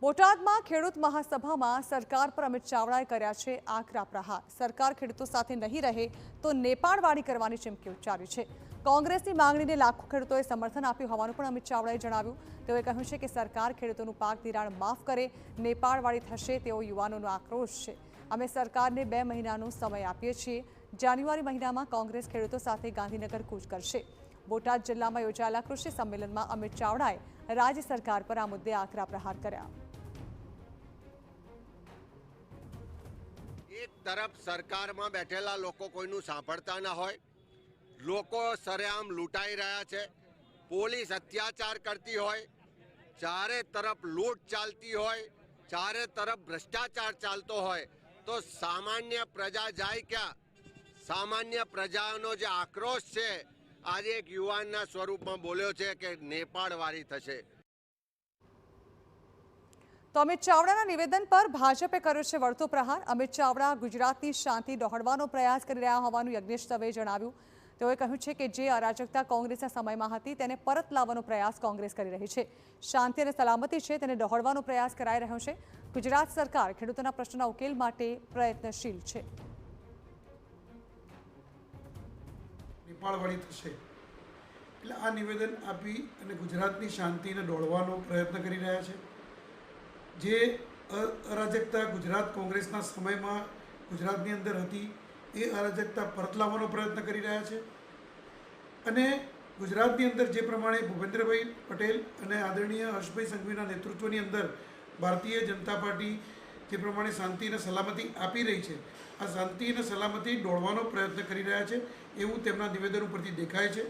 બોટાદમાં ખેડૂત મહાસભામાં સરકાર પર અમિત ચાવડાએ કર્યા છે આકરા પ્રહાર। સરકાર ખેડૂતો સાથે નહીં રહે તો નેપાળવાડી કરવાની ચીમકી ઉચ્ચારી છે। કોંગ્રેસની માંગણીને લાખો ખેડૂતોએ સમર્થન આપ્યું હોવાનું પણ અમિત ચાવડાએ જણાવ્યું। તેઓએ કહ્યું છે કે સરકાર ખેડૂતોનું પાક ધિરાણ માફ કરે, નેપાળવાડી થશે તેવો યુવાનોનો આક્રોશ છે। અમે સરકારને 2 મહિનાનો સમય આપીએ છીએ। જાન્યુઆરી મહિનામાં કોંગ્રેસ ખેડૂતો સાથે ગાંધીનગર કૂચ કરશે। બોટાદ જિલ્લામાં યોજાયેલા કૃષિ સંમેલનમાં અમિત ચાવડાએ રાજ્ય સરકાર પર આ મુદ્દે આકરા પ્રહાર કર્યા। एक तरफ सरकार में बैठेला लोको कोईनु सांभळता न होय, लोको सरेआम लूंटाई रह्या छे, पोलीस अत्याचार करती होय, चारे तरफ लूंट चालती होय, चारे तरफ भ्रष्टाचार चालतो होय तो सामान्य प्रजा जाय क्या? सामान्य प्रजानो जे आक्रोश छे आज एक युवानना स्वरूपमां बोल्यो छे के नेपाळवाड़ी थशे। तो अमित चावडाના નિવેદન પર ભાજપે કર્યો છે વળતો પ્રહાર। અમિત ચાવડા ગુજરાતની શાંતિ દોહડવાનો પ્રયાસ કરી રહ્યા હોવાનું યજ્ઞેશ દવેએ જણાવ્યું। તેઓએ કહ્યું છે કે જે અરાજકતા કોંગ્રેસના સમયમાં હતી તેને પરત લાવવાનો પ્રયાસ કોંગ્રેસ કરી રહી છે। શાંતિ અને સલામતી છે તેને દોહડવાનો પ્રયાસ કરાઈ રહ્યો છે। ગુજરાત સરકાર ખેડૂતોના પ્રશ્નના ઉકેલ માટે પ્રયત્નશીલ છે। નેપાળવાડી થશે એટલે આ નિવેદન આપી અને ગુજરાતની શાંતિને દોહડવાનો પ્રયત્ન કરી રહ્યા છે। જે અરાજકતા ગુજરાત કોંગ્રેસના સમયમાં ગુજરાતની અંદર હતી એ અરાજકતા પરત લાવવાનો પ્રયત્ન કરી રહ્યા છે। અને ગુજરાતની અંદર જે પ્રમાણે ભૂપેન્દ્રભાઈ પટેલ અને આદરણીય હર્ષભાઈ સંઘવીના નેતૃત્વની અંદર ભારતીય જનતા પાર્ટી જે પ્રમાણે શાંતિ અને સલામતી આપી રહી છે આ શાંતિ અને સલામતી દોહડવાનો પ્રયત્ન કરી રહ્યા છે એવું તેમના નિવેદન ઉપરથી દેખાય છે।